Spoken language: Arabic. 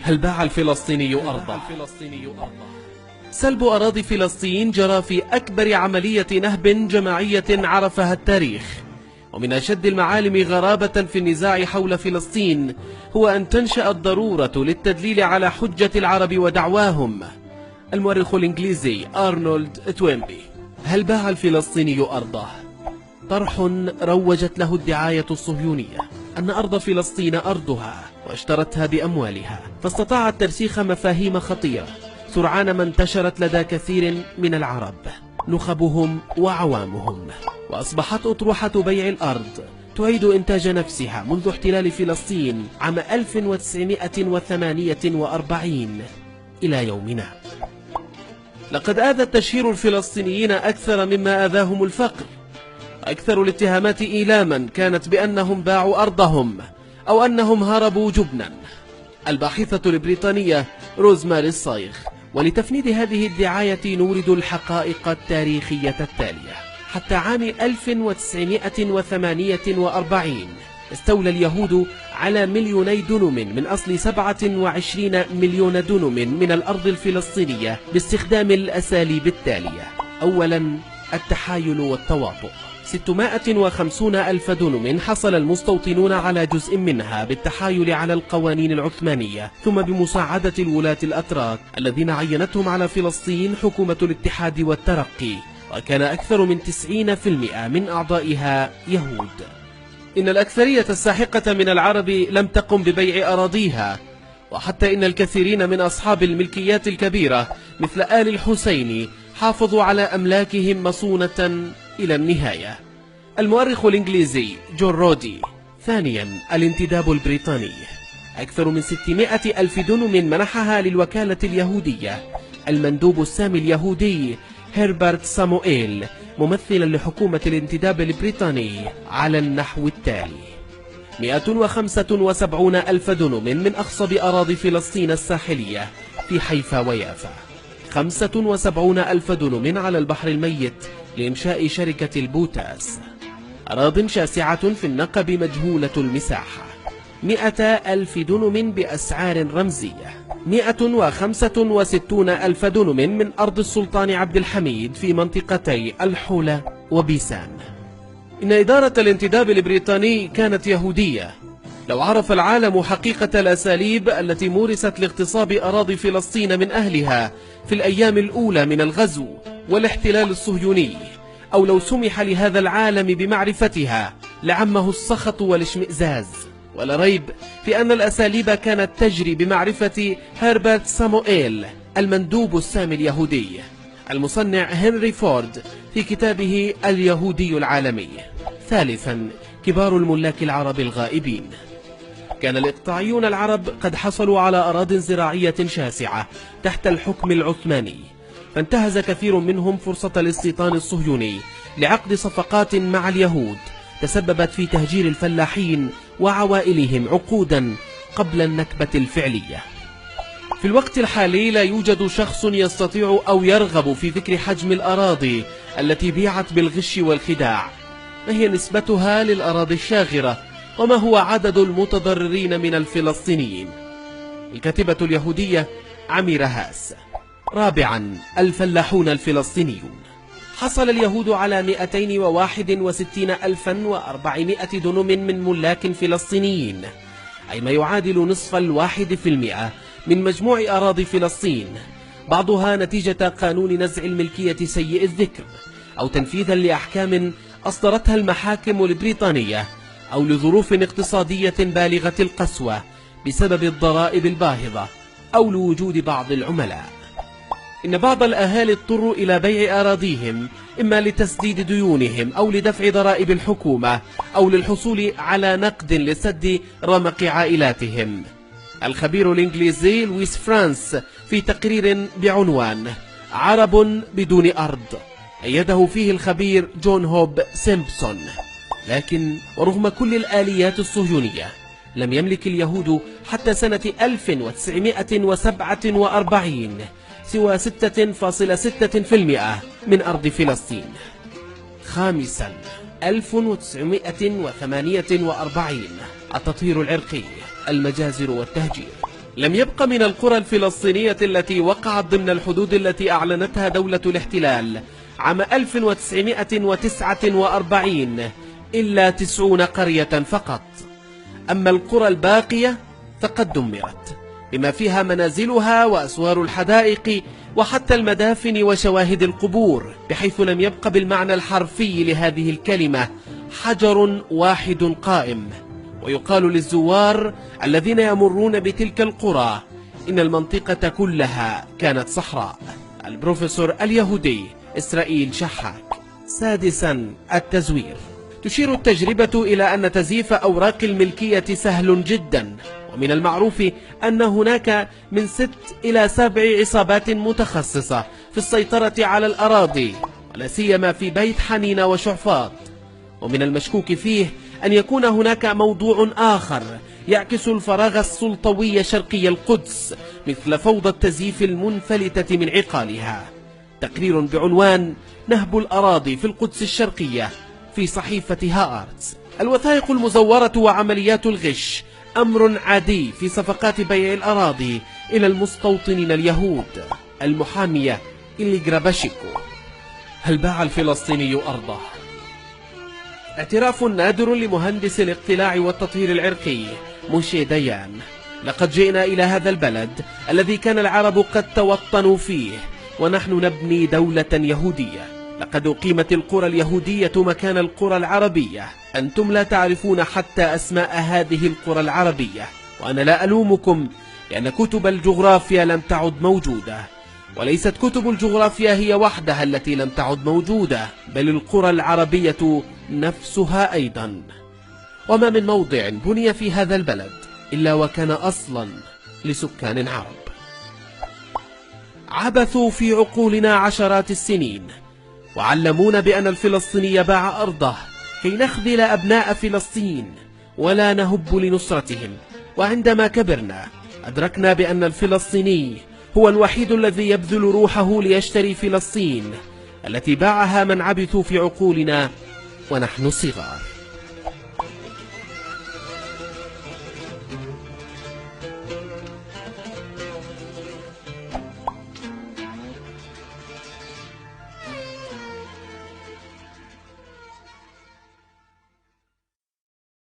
هل باع الفلسطيني أرضه؟ سلب أراضي فلسطين جرى في أكبر عملية نهب جماعية عرفها التاريخ، ومن أشد المعالم غرابة في النزاع حول فلسطين هو أن تنشأ الضرورة للتدليل على حجة العرب ودعواهم. المؤرخ الإنجليزي أرنولد توينبي: هل باع الفلسطيني أرضه؟ طرح روجت له الدعاية الصهيونية أن أرض فلسطين أرضها واشترتها بأموالها، فاستطاعت ترسيخ مفاهيم خطيرة سرعان ما انتشرت لدى كثير من العرب نخبهم وعوامهم، وأصبحت أطروحة بيع الأرض تعيد إنتاج نفسها منذ احتلال فلسطين عام 1948 إلى يومنا. لقد آذى التشهير الفلسطينيين أكثر مما آذاهم الفقر. أكثر الاتهامات إيلاما كانت بأنهم باعوا أرضهم أو أنهم هربوا جبنا. الباحثة البريطانية روزماري الصايغ: ولتفنيد هذه الدعاية نورد الحقائق التاريخية التالية. حتى عام 1948 استولى اليهود على 2,000,000 دنم من أصل 27 مليون دنم من الأرض الفلسطينية باستخدام الأساليب التالية: أولا، التحايل والتواطؤ. 650,000 دنم حصل المستوطنون على جزء منها بالتحايل على القوانين العثمانية، ثم بمساعدة الولاة الأتراك الذين عينتهم على فلسطين حكومة الاتحاد والترقي، وكان أكثر من 90% من أعضائها يهود. إن الأكثرية الساحقة من العرب لم تقم ببيع أراضيها، وحتى إن الكثيرين من أصحاب الملكيات الكبيرة مثل آل الحسين حافظوا على أملاكهم مصونة إلى النهاية. المؤرخ الإنجليزي جون رودي: ثانيا، الانتداب البريطاني. أكثر من 600,000 دنم منحها للوكالة اليهودية المندوب السامي اليهودي هربرت ساموئيل ممثلا لحكومة الانتداب البريطاني على النحو التالي: 175,000 دنم من أخصب أراضي فلسطين الساحلية في حيفا ويافا، 75,000 دنم على البحر الميت لإنشاء شركة البوتاس، أراضٍ شاسعة في النقب مجهولة المساحة، 100,000 دنم بأسعار رمزية، 165,000 دنم من أرض السلطان عبد الحميد في منطقتي الحولة وبيسان. إن إدارة الانتداب البريطاني كانت يهودية. لو عرف العالم حقيقة الأساليب التي مورست لاغتصاب أراضي فلسطين من أهلها في الأيام الأولى من الغزو والاحتلال الصهيوني، أو لو سمح لهذا العالم بمعرفتها لعمه السخط والاشمئزاز. ولا ريب في أن الأساليب كانت تجري بمعرفة هربرت ساموئيل المندوب السامي اليهودي، المصنع هنري فورد في كتابه اليهودي العالمي. ثالثا، كبار الملاك العرب الغائبين. كان الإقطاعيون العرب قد حصلوا على أراضٍ زراعية شاسعة تحت الحكم العثماني، فانتهز كثير منهم فرصة الاستيطان الصهيوني لعقد صفقات مع اليهود تسببت في تهجير الفلاحين وعوائلهم عقودا قبل النكبة الفعلية. في الوقت الحالي لا يوجد شخص يستطيع أو يرغب في ذكر حجم الأراضي التي بيعت بالغش والخداع، ما هي نسبتها للأراضي الشاغرة، وما هو عدد المتضررين من الفلسطينيين. الكاتبة اليهودية عميرة هاس. رابعا، الفلاحون الفلسطينيون. حصل اليهود على 261,400 دنم من ملاك فلسطينيين، أي ما يعادل نصف 1% من مجموع أراضي فلسطين، بعضها نتيجة قانون نزع الملكية سيء الذكر، أو تنفيذا لأحكام أصدرتها المحاكم البريطانية، أو لظروف اقتصادية بالغة القسوة بسبب الضرائب الباهظة، أو لوجود بعض العملاء. إن بعض الأهالي اضطروا إلى بيع أراضيهم إما لتسديد ديونهم أو لدفع ضرائب الحكومة أو للحصول على نقد لسد رمق عائلاتهم. الخبير الإنجليزي لويس فرانس في تقرير بعنوان عرب بدون أرض أيده فيه الخبير جون هوب سيمبسون. لكن ورغم كل الآليات الصهيونية لم يملك اليهود حتى سنة 1947 سوى 6.6% من أرض فلسطين. خامسا، 1948 التطهير العرقي، المجازر والتهجير. لم يبق من القرى الفلسطينية التي وقعت ضمن الحدود التي أعلنتها دولة الاحتلال عام 1949 إلا 90 قرية فقط. أما القرى الباقية فقد دمرت، بما فيها منازلها وأسوار الحدائق وحتى المدافن وشواهد القبور، بحيث لم يبق بالمعنى الحرفي لهذه الكلمة حجر واحد قائم. ويقال للزوار الذين يمرون بتلك القرى إن المنطقة كلها كانت صحراء. البروفيسور اليهودي إسرائيل شحاك. سادسا، التزوير. تشير التجربة إلى أن تزييف أوراق الملكية سهل جدا، ومن المعروف أن هناك من 6 إلى 7 عصابات متخصصة في السيطرة على الأراضي، ولا سيما في بيت حنين وشعفاط. ومن المشكوك فيه أن يكون هناك موضوع آخر يعكس الفراغ السلطوي شرقي القدس، مثل فوضى التزييف المنفلتة من عقالها. تقرير بعنوان نهب الأراضي في القدس الشرقية في صحيفة هآرتز. الوثائق المزورة وعمليات الغش أمر عادي في صفقات بيع الأراضي إلى المستوطنين اليهود. المحامية إلي جراباشيكو. هل باع الفلسطيني أرضه؟ اعتراف نادر لمهندس الاقتلاع والتطهير العرقي موشي ديان. لقد جئنا إلى هذا البلد الذي كان العرب قد توطنوا فيه، ونحن نبني دولة يهودية. لقد أقيمت القرى اليهودية مكان القرى العربية. أنتم لا تعرفون حتى أسماء هذه القرى العربية، وأنا لا ألومكم لأن كتب الجغرافيا لم تعد موجودة. وليست كتب الجغرافيا هي وحدها التي لم تعد موجودة، بل القرى العربية نفسها أيضا. وما من موضع بني في هذا البلد إلا وكان أصلا لسكان عرب. عبثوا في عقولنا عشرات السنين، وعلمونا بأن الفلسطيني باع أرضه كي نخذل أبناء فلسطين ولا نهب لنصرتهم. وعندما كبرنا أدركنا بأن الفلسطيني هو الوحيد الذي يبذل روحه ليشتري فلسطين التي باعها من عبثوا في عقولنا ونحن صغار.